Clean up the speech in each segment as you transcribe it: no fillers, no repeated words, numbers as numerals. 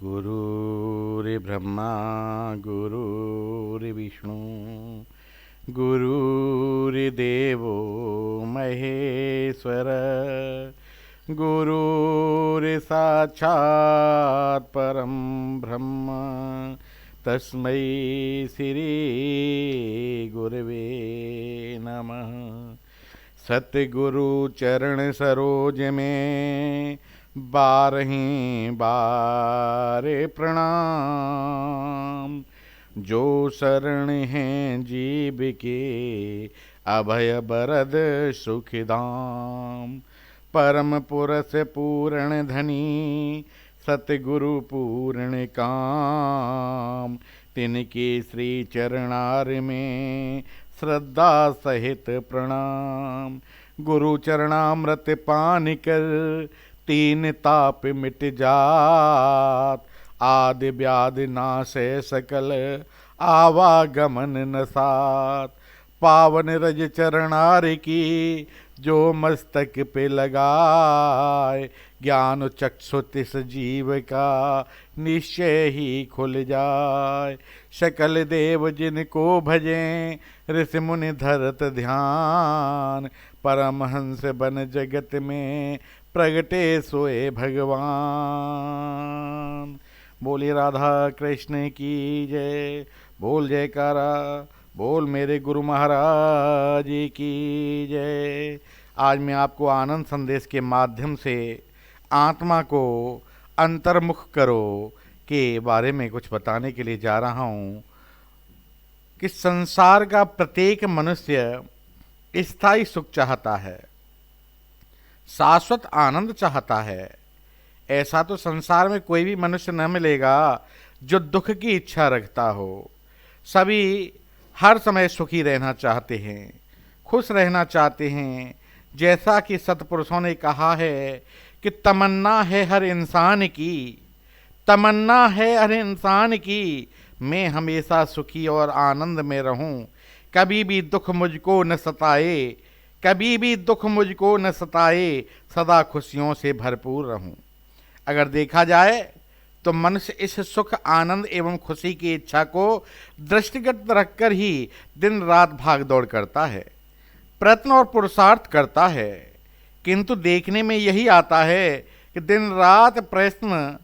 गुरुर्ब्रह्मा गुरुर्विष्णु गुरुर्देवो महेश्वर गुरुर्साक्षात् परं ब्रह्म तस्मै श्री गुरवे नमः। सतगुरु चरण सरोज में बारहीं बारे प्रणाम। जो शरण हैं जीव के अभय बरद सुखधाम। परम पुरष पूर्ण धनी सतगुरु पूर्ण काम। तिनके श्री चरणार में श्रद्धा सहित प्रणाम। गुरु चरणामृत पान कर तीन ताप मिट जात। आदि व्याधि नाशे सकल आवागमन न सात। पावन रज चरणार की जो मस्तक पे लगाए। ज्ञान चक्षु तिस जीव का निश्चय ही खुल जाए। सकल देव जिनको भजें ऋषि मुनि धरत ध्यान। परमहंस बन जगत में प्रगटे सोए भगवान। बोली राधा कृष्ण की जय। बोल जयकारा बोल मेरे गुरु महाराज की जय। आज मैं आपको आनंद संदेश के माध्यम से आत्मा को अंतर्मुख करो के बारे में कुछ बताने के लिए जा रहा हूँ कि संसार का प्रत्येक मनुष्य स्थायी सुख चाहता है, शाश्वत आनंद चाहता है। ऐसा तो संसार में कोई भी मनुष्य न मिलेगा जो दुख की इच्छा रखता हो। सभी हर समय सुखी रहना चाहते हैं, खुश रहना चाहते हैं। जैसा कि सतपुरुषों ने कहा है कि तमन्ना है हर इंसान की, तमन्ना है हर इंसान की, मैं हमेशा सुखी और आनंद में रहूं। कभी भी दुख मुझको न सताए, कभी भी दुख मुझको न सताए, सदा खुशियों से भरपूर रहूं। अगर देखा जाए तो मनुष्य इस सुख आनंद एवं खुशी की इच्छा को दृष्टिगत रखकर ही दिन रात भाग दौड़ करता है, प्रयत्न और पुरुषार्थ करता है। किंतु देखने में यही आता है कि दिन रात प्रयत्न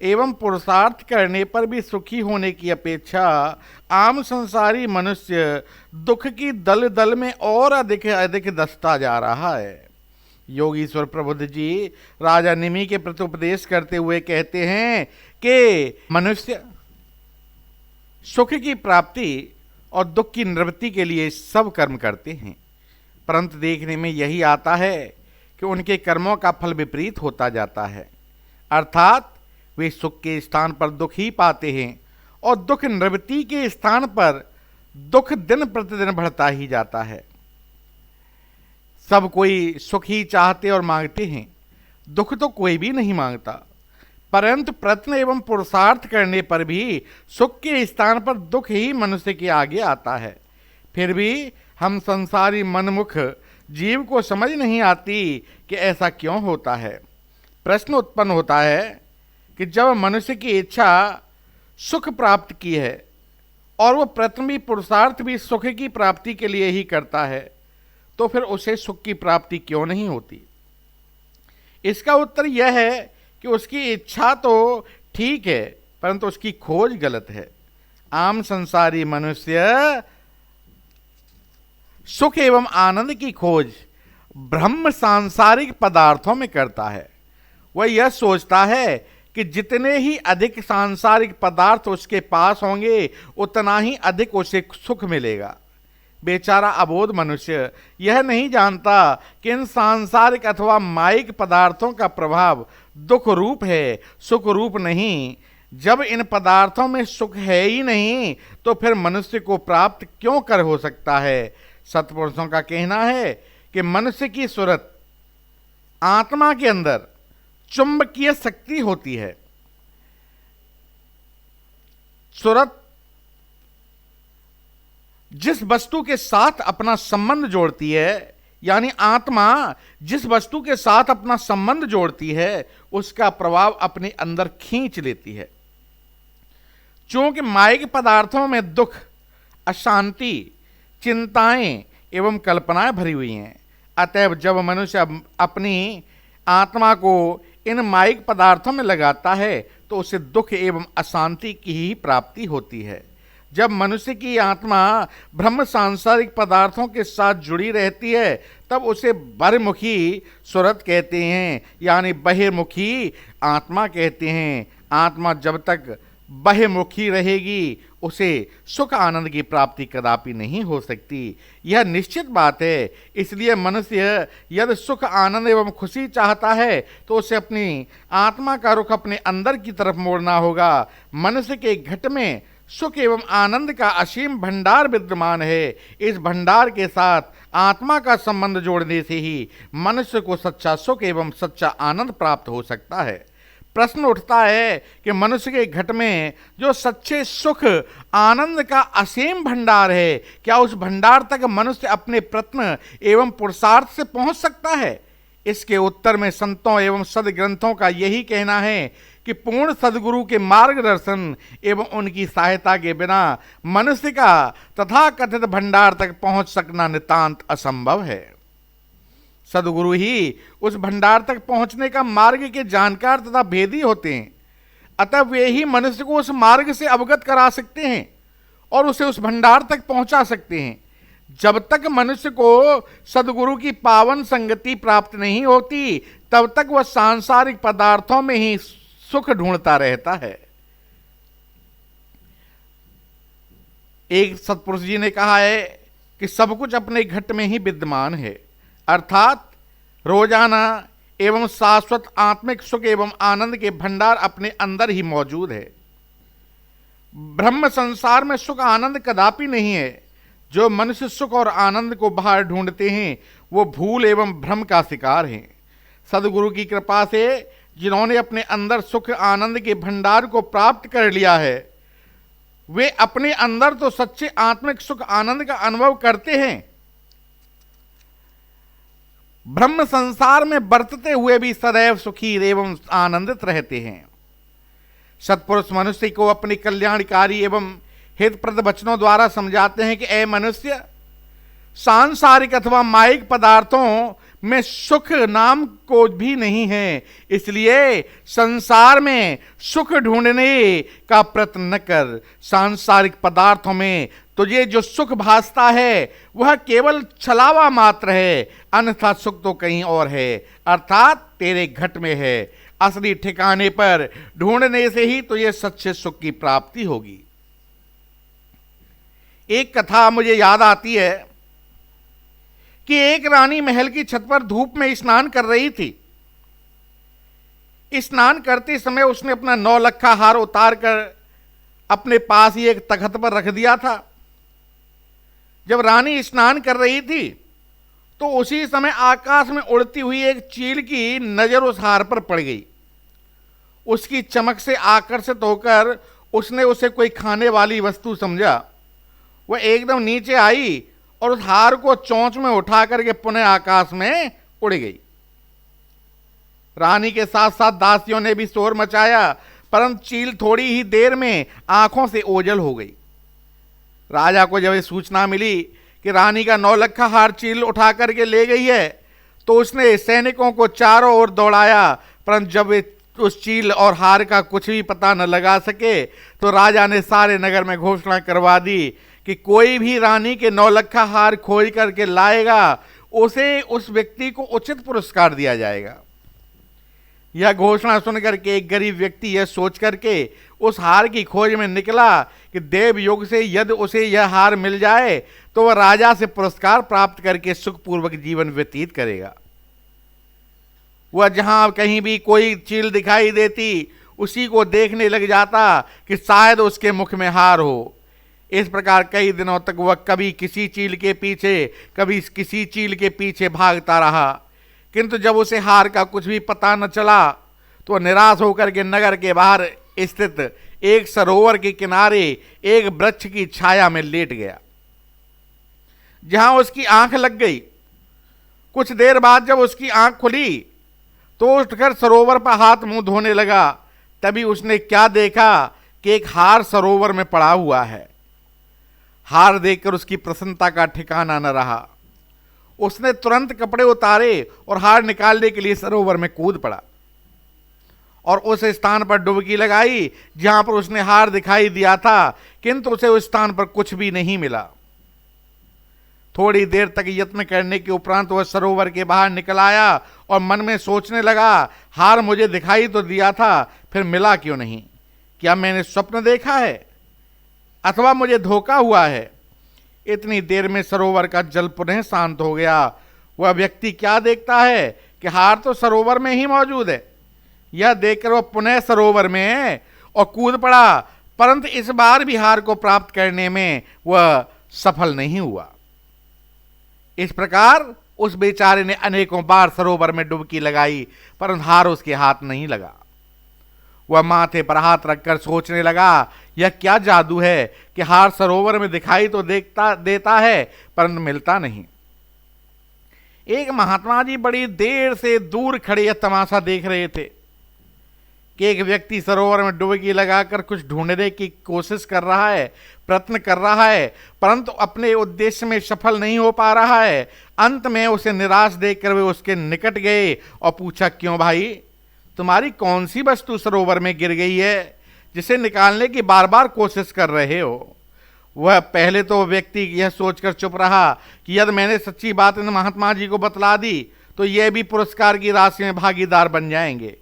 एवं पुरुषार्थ करने पर भी सुखी होने की अपेक्षा आम संसारी मनुष्य दुख की दल दल में और अधिक अधिक धंसता जा रहा है। योगीश्वर प्रबुद्ध जी राजा निमि के प्रति उपदेश करते हुए कहते हैं कि मनुष्य सुख की प्राप्ति और दुख की निवृत्ति के लिए सब कर्म करते हैं, परंतु देखने में यही आता है कि उनके कर्मों का फल विपरीत होता जाता है। अर्थात वे सुख के स्थान पर दुख ही पाते हैं और दुख निवृत्ति के स्थान पर दुख दिन प्रतिदिन बढ़ता ही जाता है। सब कोई सुख ही चाहते और मांगते हैं, दुख तो कोई भी नहीं मांगता, परंतु प्रयत्न एवं पुरुषार्थ करने पर भी सुख के स्थान पर दुख ही मनुष्य के आगे आता है। फिर भी हम संसारी मनमुख जीव को समझ नहीं आती कि ऐसा क्यों होता है। प्रश्न उत्पन्न होता है कि जब मनुष्य की इच्छा सुख प्राप्त की है और वह प्रयत्न भी पुरुषार्थ भी सुख की प्राप्ति के लिए ही करता है, तो फिर उसे सुख की प्राप्ति क्यों नहीं होती? इसका उत्तर यह है कि उसकी इच्छा तो ठीक है, परंतु उसकी खोज गलत है। आम संसारी मनुष्य सुख एवं आनंद की खोज ब्रह्म सांसारिक पदार्थों में करता है। वह यह सोचता है कि जितने ही अधिक सांसारिक पदार्थ उसके पास होंगे उतना ही अधिक उसे सुख मिलेगा। बेचारा अबोध मनुष्य यह नहीं जानता कि इन सांसारिक अथवा माइक पदार्थों का प्रभाव दुख रूप है, सुख रूप नहीं। जब इन पदार्थों में सुख है ही नहीं तो फिर मनुष्य को प्राप्त क्यों कर हो सकता है? सत्पुरुषों का कहना है कि मनुष्य की सूरत आत्मा के अंदर चुंबकीय शक्ति होती है। सूरत जिस वस्तु के साथ अपना संबंध जोड़ती है, यानी आत्मा जिस वस्तु के साथ अपना संबंध जोड़ती है, उसका प्रभाव अपने अंदर खींच लेती है। चूंकि मायिक पदार्थों में दुख, अशांति, चिंताएं एवं कल्पनाएं भरी हुई हैं, अतएव जब मनुष्य अपनी आत्मा को इन मायिक पदार्थों में लगाता है तो उसे दुख एवं अशांति की ही प्राप्ति होती है। जब मनुष्य की आत्मा ब्रह्म सांसारिक पदार्थों के साथ जुड़ी रहती है तब उसे बहिर्मुखी सुरत कहते हैं, यानी बहिर्मुखी आत्मा कहते हैं। आत्मा जब तक बहिर्मुखी रहेगी उसे सुख आनंद की प्राप्ति कदापि नहीं हो सकती, यह निश्चित बात है। इसलिए मनुष्य यदि सुख आनंद एवं खुशी चाहता है तो उसे अपनी आत्मा का रुख अपने अंदर की तरफ मोड़ना होगा। मनुष्य के घट में सुख एवं आनंद का असीम भंडार विद्यमान है। इस भंडार के साथ आत्मा का संबंध जोड़ने से ही मनुष्य को सच्चा सुख एवं सच्चा आनंद प्राप्त हो सकता है। प्रश्न उठता है कि मनुष्य के घट में जो सच्चे सुख आनंद का असीम भंडार है, क्या उस भंडार तक मनुष्य अपने प्रयत्न एवं पुरुषार्थ से पहुंच सकता है? इसके उत्तर में संतों एवं सदग्रंथों का यही कहना है कि पूर्ण सदगुरु के मार्गदर्शन एवं उनकी सहायता के बिना मनुष्य का तथाकथित भंडार तक पहुंच सकना नितांत असंभव है। सदगुरु ही उस भंडार तक पहुंचने का मार्ग के जानकार तथा भेदी होते हैं, अतः वे ही मनुष्य को उस मार्ग से अवगत करा सकते हैं और उसे उस भंडार तक पहुंचा सकते हैं। जब तक मनुष्य को सदगुरु की पावन संगति प्राप्त नहीं होती तब तक वह सांसारिक पदार्थों में ही सुख ढूंढता रहता है। एक सत्पुरुष जी ने कहा है कि सब कुछ अपने घट में ही विद्यमान है, अर्थात रोजाना एवं शाश्वत आत्मिक सुख एवं आनंद के भंडार अपने अंदर ही मौजूद है। ब्रह्म संसार में सुख आनंद कदापि नहीं है। जो मनुष्य सुख और आनंद को बाहर ढूंढते हैं वो भूल एवं भ्रम का शिकार हैं। सदगुरु की कृपा से जिन्होंने अपने अंदर सुख आनंद के भंडार को प्राप्त कर लिया है वे अपने अंदर तो सच्चे आत्मिक सुख आनंद का अनुभव करते हैं, ब्रह्म संसार में बरतते हुए भी सदैव सुखी एवं आनंदित रहते हैं। सत्पुरुष मनुष्य को अपने कल्याणकारी एवं हितप्रद वचनों द्वारा समझाते हैं कि ऐ मनुष्य, सांसारिक अथवा मायिक पदार्थों में सुख नाम को भी नहीं है, इसलिए संसार में सुख ढूंढने का प्रयत्न न कर। सांसारिक पदार्थों में तुझे जो सुख भासता है वह केवल छलावा मात्र है, अन्यथा सुख तो कहीं और है, अर्थात तेरे घट में है। असली ठिकाने पर ढूंढने से ही तुझे सच्चे सुख की प्राप्ति होगी। एक कथा मुझे याद आती है कि एक रानी महल की छत पर धूप में स्नान कर रही थी। स्नान करते समय उसने अपना 9 लक्खा हार उतार कर अपने पास ही एक तख्त पर रख दिया था। जब रानी स्नान कर रही थी तो उसी समय आकाश में उड़ती हुई एक चील की नजर उस हार पर पड़ गई। उसकी चमक से आकर्षित होकर उसने उसे कोई खाने वाली वस्तु समझा। वह एकदम नीचे आई और उस हार को चोंच में उठा करके पुनः आकाश में उड़ गई। रानी के साथ साथ दासियों ने भी शोर मचाया, परंतु चील थोड़ी ही देर में आंखों से ओझल हो गई। राजा को जब ये सूचना मिली कि रानी का 9 लक्खा हार चील उठा करके ले गई है तो उसने सैनिकों को चारों ओर दौड़ाया, परंतु जब वे उस चील और हार का कुछ भी पता न लगा सके तो राजा ने सारे नगर में घोषणा करवा दी कि कोई भी रानी के 9 लक्खा हार खोज करके लाएगा उसे उस व्यक्ति को उचित पुरस्कार दिया जाएगा। यह घोषणा सुनकर के एक गरीब व्यक्ति यह सोच करके उस हार की खोज में निकला कि देव योग से यदि उसे यह हार मिल जाए तो वह राजा से पुरस्कार प्राप्त करके सुखपूर्वक जीवन व्यतीत करेगा। वह जहां कहीं भी कोई चील दिखाई देती उसी को देखने लग जाता कि शायद उसके मुख में हार हो। इस प्रकार कई दिनों तक वह कभी किसी चील के पीछे कभी किसी चील के पीछे भागता रहा, किंतु जब उसे हार का कुछ भी पता न चला तो निराश होकर के नगर के बाहर स्थित एक सरोवर के किनारे एक वृक्ष की छाया में लेट गया, जहां उसकी आंख लग गई। कुछ देर बाद जब उसकी आंख खुली तो उठकर सरोवर पर हाथ मुंह धोने लगा। तभी उसने क्या देखा कि एक हार सरोवर में पड़ा हुआ है। हार देखकर उसकी प्रसन्नता का ठिकाना न रहा। उसने तुरंत कपड़े उतारे और हार निकालने के लिए सरोवर में कूद पड़ा और उस स्थान पर डुबकी लगाई जहां पर उसने हार दिखाई दिया था, किंतु उसे उस स्थान पर कुछ भी नहीं मिला। थोड़ी देर तक यत्न करने के उपरांत वह सरोवर के बाहर निकल आया और मन में सोचने लगा, हार मुझे दिखाई तो दिया था, फिर मिला क्यों नहीं? क्या मैंने स्वप्न देखा है अथवा मुझे धोखा हुआ है? इतनी देर में सरोवर का जल पुनः शांत हो गया। वह व्यक्ति क्या देखता है कि हार तो सरोवर में ही मौजूद है। यह देखकर वह पुनः सरोवर में और कूद पड़ा, परंतु इस बार भी हार को प्राप्त करने में वह सफल नहीं हुआ। इस प्रकार उस बेचारे ने अनेकों बार सरोवर में डुबकी लगाई, परंतु हार उसके हाथ नहीं लगा। वह माथे पर हाथ रखकर सोचने लगा, यह क्या जादू है कि हार सरोवर में दिखाई तो देता है, परंतु मिलता नहीं। एक महात्मा जी बड़ी देर से दूर खड़े यह तमाशा देख रहे थे कि एक व्यक्ति सरोवर में डुबकी लगाकर कुछ ढूंढने की कोशिश कर रहा है, प्रयत्न कर रहा है, परंतु अपने उद्देश्य में सफल नहीं हो पा रहा है। अंत में उसे निराश देखकर वे उसके निकट गए और पूछा, क्यों भाई, तुम्हारी कौन सी वस्तु सरोवर में गिर गई है जिसे निकालने की बार बार कोशिश कर रहे हो? वह पहले तो व्यक्ति यह सोचकर चुप रहा कि यदि मैंने सच्ची बात इन महात्मा जी को बतला दी तो यह भी पुरस्कार की राशि में भागीदार बन जाएंगे,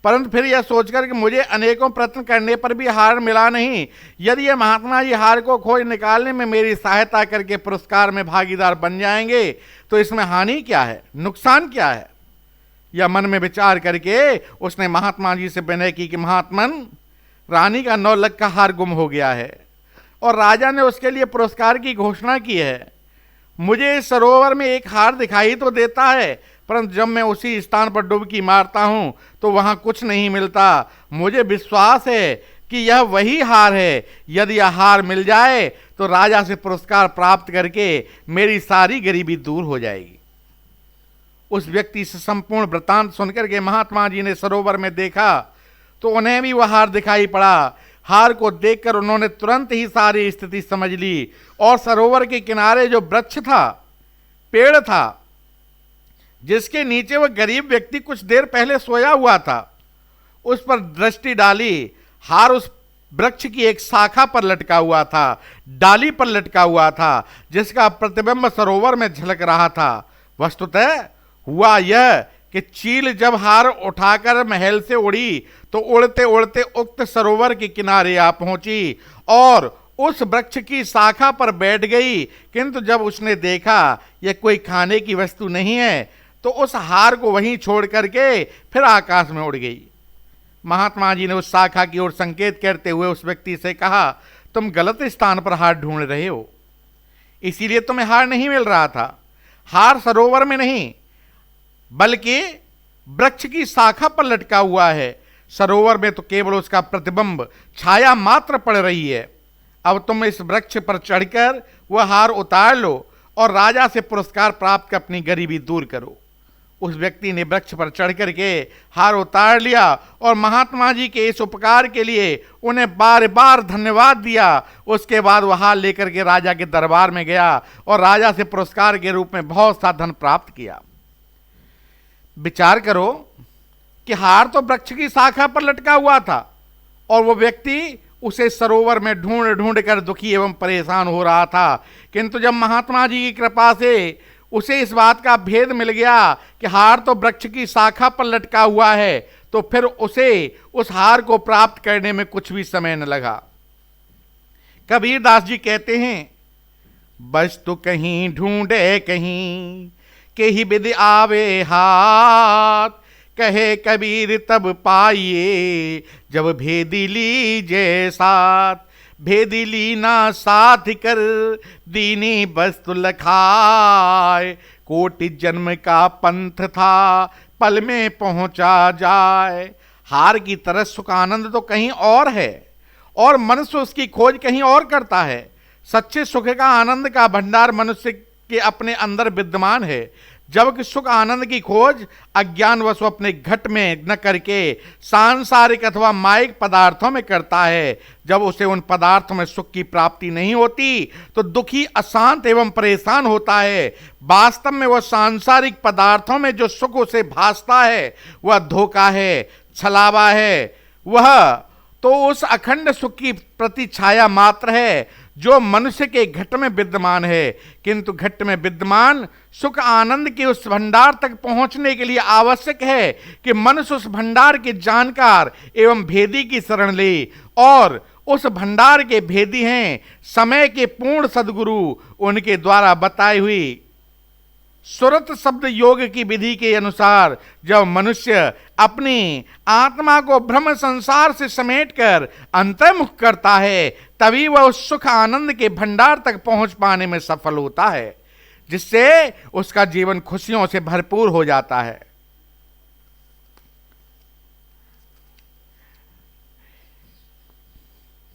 परंतु फिर यह सोचकर कि मुझे अनेकों प्रयत्न करने पर भी हार मिला नहीं, यदि यह महात्मा जी हार को खोज निकालने में मेरी सहायता करके पुरस्कार में भागीदार बन जाएंगे तो इसमें हानि क्या है, नुकसान क्या है? यह मन में विचार करके उसने महात्मा जी से विनय की कि महात्मन, रानी का 9 लाख का हार गुम हो गया है और राजा ने उसके लिए पुरस्कार की घोषणा की है। मुझे इस सरोवर में एक हार दिखाई तो देता है, परंतु जब मैं उसी स्थान पर डुबकी मारता हूं तो वहां कुछ नहीं मिलता। मुझे विश्वास है कि यह वही हार है। यदि यह हार मिल जाए तो राजा से पुरस्कार प्राप्त करके मेरी सारी गरीबी दूर हो जाएगी। उस व्यक्ति से संपूर्ण वृत्तांत सुनकर के महात्मा जी ने सरोवर में देखा तो उन्हें भी वह हार दिखाई पड़ा। हार को देखकर उन्होंने तुरंत ही सारी स्थिति समझ ली और सरोवर के किनारे जो वृक्ष था, पेड़ था, जिसके नीचे वह गरीब व्यक्ति कुछ देर पहले सोया हुआ था, उस पर दृष्टि डाली। हार उस वृक्ष की एक शाखा पर लटका हुआ था, डाली पर लटका हुआ था, जिसका प्रतिबिंब सरोवर में झलक रहा था। वस्तुतः हुआ यह कि चील जब हार उठाकर महल से उड़ी तो उड़ते उड़ते उक्त सरोवर के किनारे आ पहुंची और उस वृक्ष की शाखा पर बैठ गई, किंतु जब उसने देखा यह कोई खाने की वस्तु नहीं है तो उस हार को वहीं छोड़ करके फिर आकाश में उड़ गई। महात्मा जी ने उस शाखा की ओर संकेत करते हुए उस व्यक्ति से कहा, तुम गलत स्थान पर हार ढूंढ रहे हो, इसीलिए तुम्हें हार नहीं मिल रहा था। हार सरोवर में नहीं बल्कि वृक्ष की शाखा पर लटका हुआ है। सरोवर में तो केवल उसका प्रतिबिंब, छाया मात्र पड़ रही है। अब तुम इस वृक्ष पर चढ़कर वह हार उतार लो और राजा से पुरस्कार प्राप्त कर अपनी गरीबी दूर करो। उस व्यक्ति ने वृक्ष पर चढ़ करके हार उतार लिया और महात्मा जी के इस उपकार के लिए उन्हें बार बार धन्यवाद दिया। उसके बाद वह हार लेकर के राजा के दरबार में गया और राजा से पुरस्कार के रूप में बहुत सा धन प्राप्त किया। विचार करो कि हार तो वृक्ष की शाखा पर लटका हुआ था और वो व्यक्ति उसे सरोवर में ढूंढ ढूंढ कर दुखी एवं परेशान हो रहा था, किंतु जब महात्मा जी की कृपा से उसे इस बात का भेद मिल गया कि हार तो वृक्ष की शाखा पर लटका हुआ है, तो फिर उसे उस हार को प्राप्त करने में कुछ भी समय न लगा। कबीरदास जी कहते हैं, वस्तु कहीं ढूंढे कहीं के ही विधि आवे हाथ, कहे कबीर तब पाइए जब भेदी लीजे साथ, भेदी लीना साथ कर दीनी वस्तु लखाए, कोटि जन्म का पंथ था पल में पहुंचा जाए। हार की तरह सुख आनंद तो कहीं और है और मनुष्य उसकी खोज कहीं और करता है। सच्चे सुख का, आनंद का भंडार मनुष्य के अपने अंदर विद्यमान है। जबकि सुख आनंद की खोज अज्ञानवश अपने घट में न करके सांसारिक अथवा मायिक पदार्थों में करता है। जब उसे उन पदार्थों में सुख की प्राप्ति नहीं होती तो दुखी, अशांत एवं परेशान होता है। वास्तव में वह सांसारिक पदार्थों में जो सुख उसे भासता है वह धोखा है, छलावा है। वह तो उस अखंड सुख की प्रतिछाया मात्र है जो मनुष्य के घट में विद्यमान है। किंतु घट में विद्यमान सुख आनंद के उस भंडार तक पहुंचने के लिए आवश्यक है कि मनुष्य उस भंडार के जानकार एवं भेदी की शरण ले। और उस भंडार के भेदी हैं समय के पूर्ण सद्गुरु। उनके द्वारा बताई हुई सुरत शब्द योग की विधि के अनुसार जब मनुष्य अपनी आत्मा को ब्रह्म संसार से समेटकर अंतर्मुख करता है तभी वह उस सुख आनंद के भंडार तक पहुंच पाने में सफल होता है, जिससे उसका जीवन खुशियों से भरपूर हो जाता है।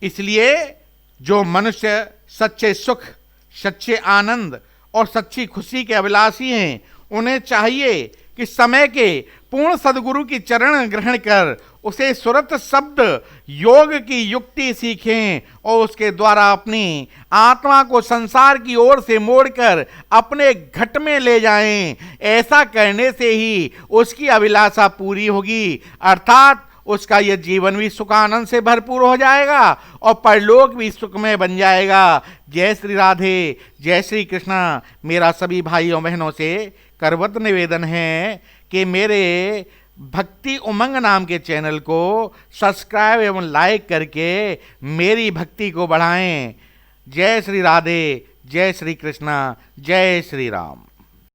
इसलिए जो मनुष्य सच्चे सुख, सच्चे आनंद और सच्ची खुशी के अभिलाषी हैं उन्हें चाहिए कि समय के पूर्ण सद्गुरु की चरण ग्रहण कर उसे सुरत शब्द योग की युक्ति सीखें और उसके द्वारा अपनी आत्मा को संसार की ओर से मोड़कर अपने घट में ले जाएं। ऐसा करने से ही उसकी अभिलाषा पूरी होगी, अर्थात उसका यह जीवन भी सुखानंद से भरपूर हो जाएगा और परलोक भी सुखमय बन जाएगा। जय श्री राधे, जय श्री कृष्णा। मेरा सभी भाइयों बहनों से करवत निवेदन है कि मेरे भक्ति उमंग नाम के चैनल को सब्सक्राइब एवं लाइक करके मेरी भक्ति को बढ़ाएं। जय श्री राधे, जय श्री कृष्णा, जय श्री राम।